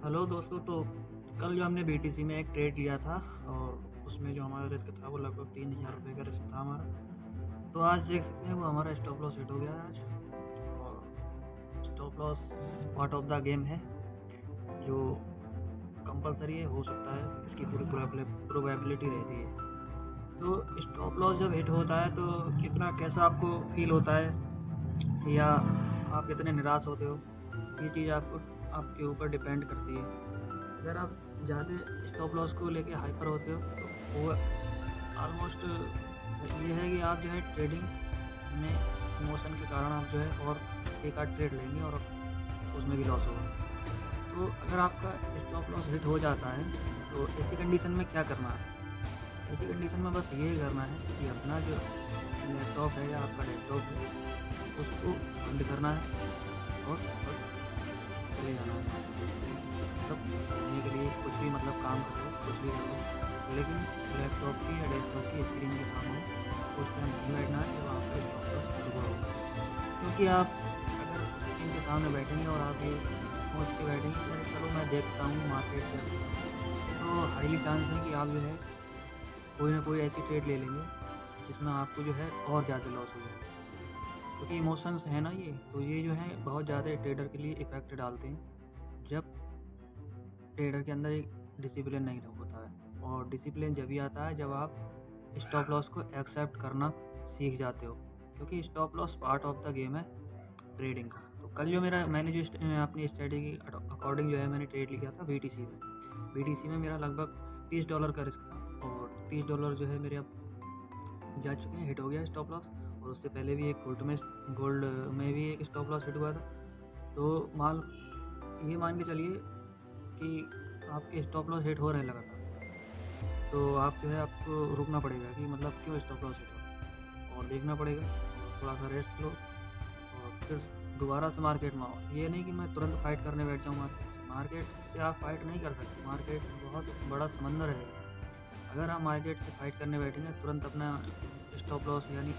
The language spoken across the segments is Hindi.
हेलो दोस्तों। तो कल जो हमने बीटीसी में एक ट्रेड लिया था और उसमें जो हमारा रिस्क था वो लगभग 3000 रुपये का रिस्क था हमारा। तो आज देख सकते हैं वो हमारा स्टॉप लॉस हिट हो गया है आज। और stop loss part of the game है जो कंपलसरी है, हो सकता है इसकी पूरी प्रोबेबिलिटी रहती है। तो स्टॉप लॉस जब हिट होता है तो कितना कैसा आपको फील होता है या आप कितने निराश होते हो, ये चीज़ आपके ऊपर डिपेंड करती है। अगर आप ज़्यादा स्टॉप लॉस को लेके हाइपर होते हो तो वो ऑलमोस्ट ये है कि आप जो है ट्रेडिंग में इमोशन के कारण आप जो है और एक आध ट्रेड लेंगे और उसमें भी लॉस होगा। तो अगर आपका स्टॉप लॉस हिट हो जाता है तो ऐसी कंडीशन में क्या करना है? ऐसी कंडीशन में बस ये करना है कि अपना जो लैपटॉप है या आपका डेस्कटॉप है उसको बंद करना है और बस चले जाना है। मतलब करने के लिए कुछ भी मतलब काम करो, कुछ भी करो, लेकिन लैपटॉप की या डेस्कटॉप की स्क्रीन के सामने उस टाइम नहीं बैठना है जब आपका स्टॉप लॉस हुआ होगा। क्योंकि आप अगर स्क्रीन के सामने बैठेंगे और आप ये सोच के बैठेंगे कि अरे चलो मैं देखता हूँ मार्केट क्या है, तो हाईली चांस है कि आप जो है कोई ना कोई ऐसी ट्रेड ले लेंगे जिसमें आपको जो है और ज़्यादा लॉस हो जाएगा। क्योंकि इमोशंस है ना ये, तो ये जो है बहुत ज़्यादा ट्रेडर के लिए इफेक्ट डालते हैं। जब ट्रेडर के अंदर एक डिसिप्लिन नहीं होता है, और डिसिप्लिन जब भी आता है जब आप स्टॉप लॉस को एक्सेप्ट करना सीख जाते हो। क्योंकि stop loss part of the game है ट्रेडिंग का। तो कल जो मैंने जो अपनी स्ट्रेटेजी के अकॉर्डिंग जो है मैंने ट्रेड लिया था बीटीसी में मेरा लगभग $30 का रिस्क था और $30 जो है मेरे अब जा चुके हैं, हिट हो गया स्टॉप लॉस। और उससे पहले भी एक गोल्ड में भी एक स्टॉप लॉस हिट हुआ था। तो ये मान के चलिए कि आपके स्टॉप लॉस हिट हो रहे लगातार, तो आप जो है आपको रुकना पड़ेगा कि मतलब क्यों स्टॉप लॉस हिट हो रहा है, और देखना पड़ेगा, थोड़ा सा रेस्ट लो और फिर दोबारा से मार्केट में आओ। ये नहीं कि मैं तुरंत फाइट करने बैठ जाऊँ मार्केट से आप फाइट नहीं कर सकते। मार्केट बहुत बड़ा समंदर है। अगर आप मार्केट से फाइट करने बैठेंगे तुरंत अपना स्टॉप लॉस यानी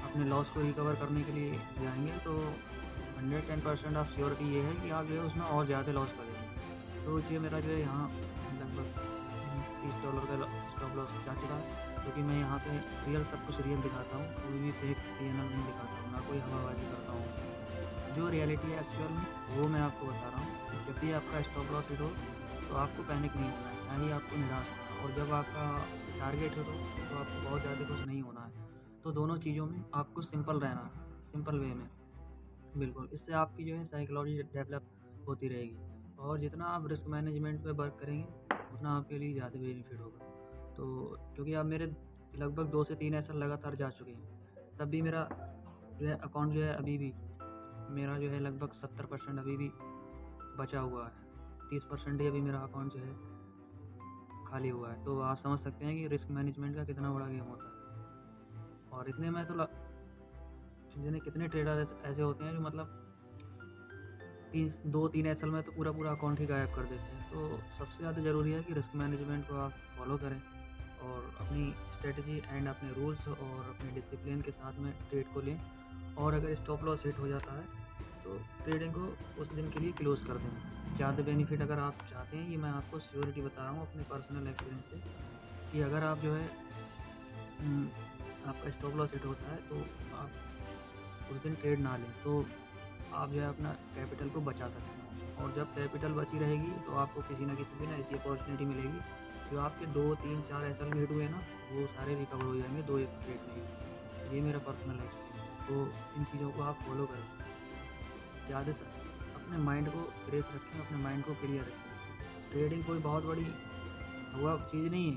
अपने लॉस को रिकवर करने के लिए जाएंगे तो 110% ऑफ श्योरिटी ये है कि आप जो है उसमें और ज़्यादा लॉस करेंगे। तो ये मेरा जो है यहाँ लगभग $30 का स्टॉप लॉस जा चुका है। क्योंकि मैं यहाँ पे रियल सब कुछ रियल दिखाता हूँ, कोई भी फेक पीएनएल नहीं दिखाता हूँ, ना कोई हवाबाजी करता हूँ। जो रियलिटी है एक्चुअल में वो मैं आपको बता रहा हूँ। जब भी आपका स्टॉप लॉस हिट हो तो आपको पैनिक नहीं होना है, ना ही आपको निराश होना है। और जब आपका टारगेट हो तो आपको बहुत ज़्यादा कुछ नहीं होना है। तो दोनों चीज़ों में आपको सिंपल रहना है, सिंपल वे में। बिल्कुल, इससे आपकी जो है साइकोलॉजी डेवलप होती रहेगी। और जितना आप रिस्क मैनेजमेंट पे वर्क करेंगे उतना आपके लिए ज़्यादा बेनिफिट होगा। तो क्योंकि अब मेरे लगभग 2 से 3 ऐसे लगातार जा चुके हैं, तब भी मेरा जो है अकाउंट जो है अभी भी मेरा जो है लगभग 70% अभी भी बचा हुआ है। 30% ही अभी मेरा अकाउंट जो है खाली हुआ है। तो आप समझ सकते हैं कि रिस्क मैनेजमेंट का कितना बड़ा गेम होता है। और इतने में तो जिन्हें कितने ट्रेडर ऐसे होते हैं जो मतलब 2-3 एसएल में तो पूरा अकाउंट ही गायब कर देते हैं। तो सबसे ज़्यादा ज़रूरी है कि रिस्क मैनेजमेंट को आप फॉलो करें और अपनी स्ट्रेटजी एंड अपने रूल्स और अपने डिसिप्लिन के साथ में ट्रेड को लें। और अगर स्टॉप लॉस हिट हो जाता है तो ट्रेडिंग को उस दिन के लिए क्लोज़ कर दें। ज़्यादा बेनिफिट अगर आप चाहते हैं, ये मैं आपको श्योरिटी बता रहा हूँ अपने पर्सनल एक्सपीरियंस से, कि अगर आप जो है आपका स्टॉप लॉस हिट होता है तो आप उस दिन ट्रेड ना लें, तो आप जो है अपना कैपिटल को बचा सकते हैं। और जब कैपिटल बची रहेगी तो आपको किसी न किसी दिन ऐसी अपॉर्चुनिटी मिलेगी जो आपके 2-3-4 एसएल में हिट हुए ना वो सारे रिकवर हो जाएंगे 2-1 ट्रेड में ही। ये मेरा पर्सनल एक्सपीरियंस। तो इन चीज़ों को आप फॉलो करें। ज़्यादा से अपने माइंड को फ्रेश रखें, अपने माइंड को क्लियर रखें। ट्रेडिंग कोई बहुत बड़ी हुआ चीज़ नहीं है,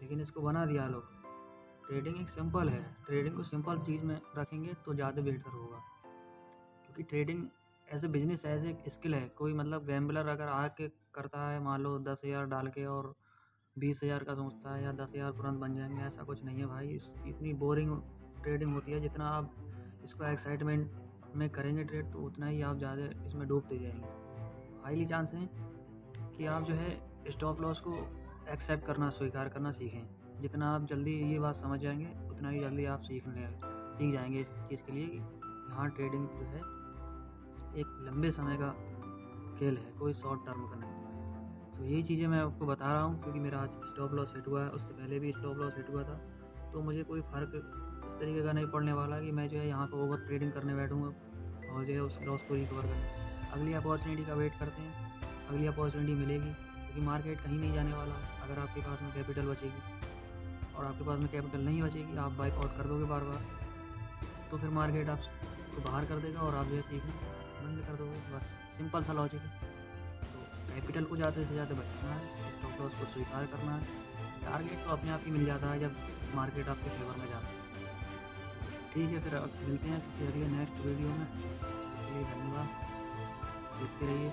लेकिन इसको बना दिया लोग। ट्रेडिंग एक सिंपल है। ट्रेडिंग को सिंपल चीज़ में रखेंगे तो ज़्यादा बेहतर होगा। क्योंकि trading as a business, as a skill है। कोई मतलब गैम्बलर अगर आके करता है मान लो 10,000 डाल के और 20,000 का सोचता है या 10,000 तुरंत बन जाएंगे, ऐसा कुछ नहीं है भाई। इतनी बोरिंग ट्रेडिंग होती है। जितना आप इसको एक्साइटमेंट में करेंगे ट्रेड तो उतना ही आप ज़्यादा इसमें डूबते जाएंगे। हाईली चांस है कि आप जो है स्टॉप लॉस को एक्सेप्ट करना, स्वीकार करना सीखें। जितना आप जल्दी ये बात समझ जाएंगे उतना ही जल्दी आप सीख जाएंगे इस चीज़ के लिए कि हाँ ट्रेडिंग जो है एक लंबे समय का खेल है, कोई शॉर्ट टर्म का नहीं। तो यही चीज़ें मैं आपको बता रहा हूँ, क्योंकि मेरा आज स्टॉप लॉस हिट हुआ है, उससे पहले भी स्टॉप लॉस हिट हुआ था। तो मुझे कोई फ़र्क इस तरीके का नहीं पड़ने वाला कि मैं जो है यहाँ पे ओवर ट्रेडिंग करने बैठूँगा और जो है उस लॉस को रिकवर करने। अगली अपॉर्चुनिटी का वेट करते हैं, अगली अपॉर्चुनिटी मिलेगी, क्योंकि मार्केट कहीं नहीं जाने वाला। अगर आपके पास में कैपिटल बचेगी और आपके पास में कैपिटल नहीं बचेगी, आप बाइक आउट कर दोगे बार-बार, तो फिर मार्केट आपको बाहर कर देगा और आप जो है सीखना बंद कर दोगे। बस सिंपल सा लॉजिक है। तो कैपिटल को ज़्यादा से ज़्यादा बचाना है, स्टॉप लॉस को स्वीकार करना है। टारगेट तो अपने आप ही मिल जाता है जब मार्केट आपके फेवर में जाता है। ठीक है, फिर अब मिलते हैं किसी अगले नेक्स्ट वीडियो में। इसके लिए धन्यवाद, देखते रहिए।